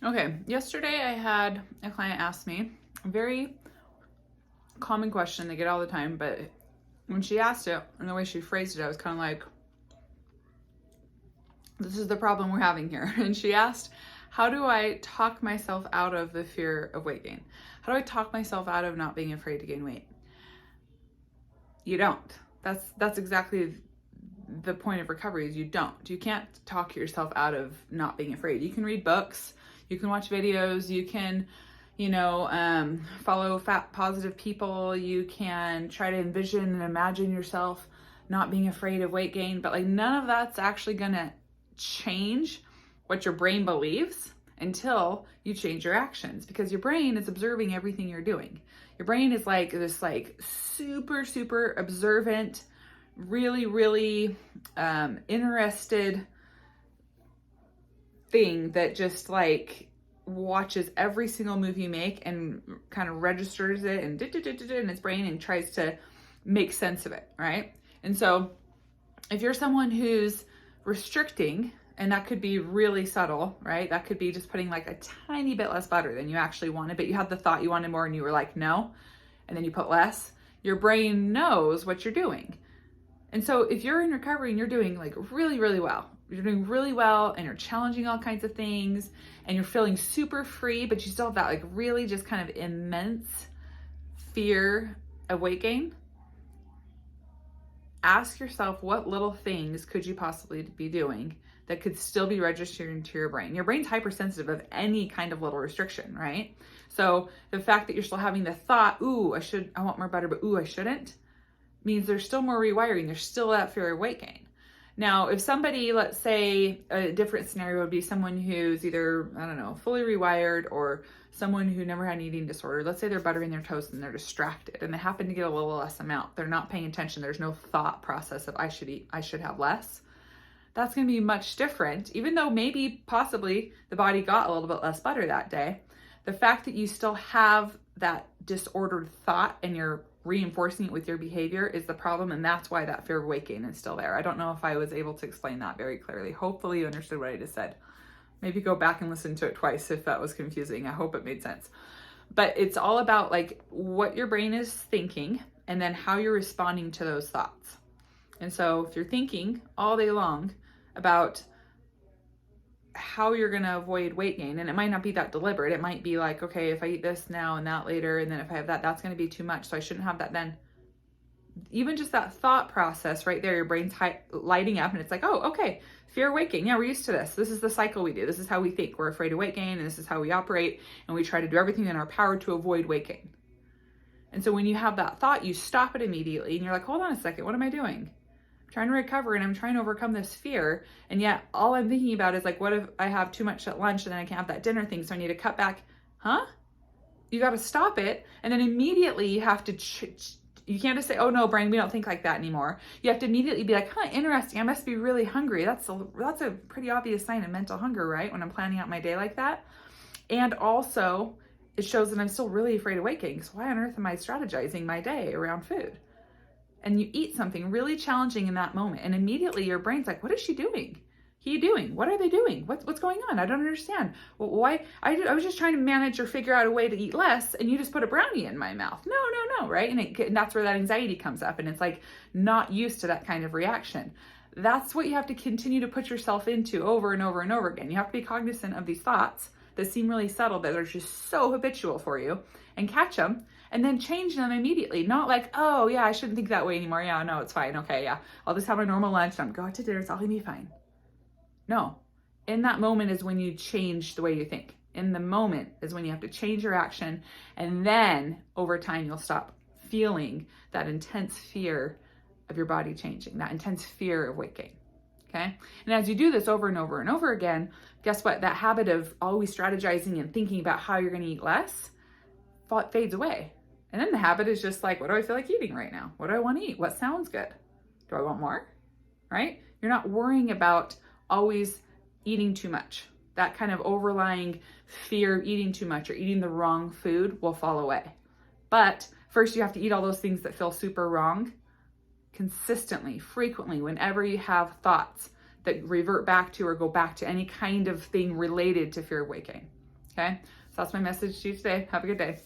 Okay, yesterday I had a client ask me a very common question they get all the time, but when she asked it and the way she phrased it, I was kind of like, this is the problem we're having here. And she asked, how do I talk myself out of the fear of weight gain? How do I talk myself out of not being afraid to gain weight? You don't. That's exactly the point of recovery is you don't. You can't talk yourself out of not being afraid. You can read books, you can watch videos, you can, follow fat positive people, you can try to envision and imagine yourself not being afraid of weight gain, but like none of that's actually gonna change what your brain believes until you change your actions, because your brain is observing everything you're doing. Your brain is like this super, super observant, really interested thing that just watches every single move you make and kind of registers it and in its brain and tries to make sense of it, right? And so if you're someone who's restricting, and that could be really subtle, right? That could be just putting like a tiny bit less butter than you actually wanted, but you had the thought you wanted more and you were like, no, and then you put less. Your brain knows what you're doing. And so if you're in recovery and you're doing like really well, you're doing really well and you're challenging all kinds of things and you're feeling super free, but you still have that like really just kind of immense fear of weight gain, ask yourself, what little things could you possibly be doing that could still be registered into your brain? Your brain's hypersensitive of any kind of little restriction, right? So the fact that you're still having the thought, ooh, I want more butter, but ooh, I shouldn't, means there's still more rewiring. There's still that fear of weight gain. Now, if somebody, let's say a different scenario would be someone who's either, I don't know, fully rewired or someone who never had an eating disorder. Let's say they're buttering their toast and they're distracted and they happen to get a little less amount. They're not paying attention. There's no thought process of I should have less. That's going to be much different, even though maybe possibly the body got a little bit less butter that day. The fact that you still have that disordered thought and you're reinforcing it with your behavior is the problem, and that's why that fear of weight gain is still there. I don't know if I was able to explain that very clearly. Hopefully you understood what I just said. Maybe go back and listen to it twice if that was confusing. I hope it made sense. But it's all about like what your brain is thinking and then how you're responding to those thoughts. And so if you're thinking all day long about how you're going to avoid weight gain, and it might not be that deliberate. It might be like, okay, if I eat this now and that later, and then if I have that, that's going to be too much, so I shouldn't have that then. Even just that thought process right there, your brain's lighting up and it's like, oh, okay, fear of weight gain. Yeah, we're used to this. This is the cycle we do. This is how we think. We're afraid of weight gain, and this is how we operate, and we try to do everything in our power to avoid weight gain. And so when you have that thought, you stop it immediately and you're like, hold on a second, what am I doing? Trying to recover and I'm trying to overcome this fear, and yet all I'm thinking about is like, what if I have too much at lunch and then I can't have that dinner thing, so I need to cut back? You got to stop it, and then immediately you have to you can't just say, oh no, brain, we don't think like that anymore. You have to immediately be like, interesting, I must be really hungry. That's a pretty obvious sign of mental hunger, right? When I'm planning out my day like that. And also it shows that I'm still really afraid of weight gain, because why on earth am I strategizing my day around food? And you eat something really challenging in that moment, and immediately your brain's like, what is she doing? He doing? What are they doing? What's going on? I don't understand. Well, why? I was just trying to manage or figure out a way to eat less, and you just put a brownie in my mouth. No, right? And that's where that anxiety comes up, and it's like not used to that kind of reaction. That's what you have to continue to put yourself into over and over and over again. You have to be cognizant of these thoughts that seem really subtle, that are just so habitual for you, and catch them, and then change them immediately. Not like, oh yeah, I shouldn't think that way anymore. Yeah, no, it's fine. Okay, yeah, I'll just have my normal lunch and go out to dinner. It's all gonna be fine. No, in that moment is when you change the way you think. In the moment is when you have to change your action, and then over time you'll stop feeling that intense fear of your body changing, that intense fear of weight gain. Okay. And as you do this over and over and over again, guess what? That habit of always strategizing and thinking about how you're going to eat less fades away. And then the habit is just like, what do I feel like eating right now? What do I want to eat? What sounds good? Do I want more? Right? You're not worrying about always eating too much. That kind of overlying fear of eating too much or eating the wrong food will fall away. But first you have to eat all those things that feel super wrong consistently, frequently, whenever you have thoughts that revert back to or go back to any kind of thing related to fear of weight gain. Okay. So that's my message to you today. Have a good day.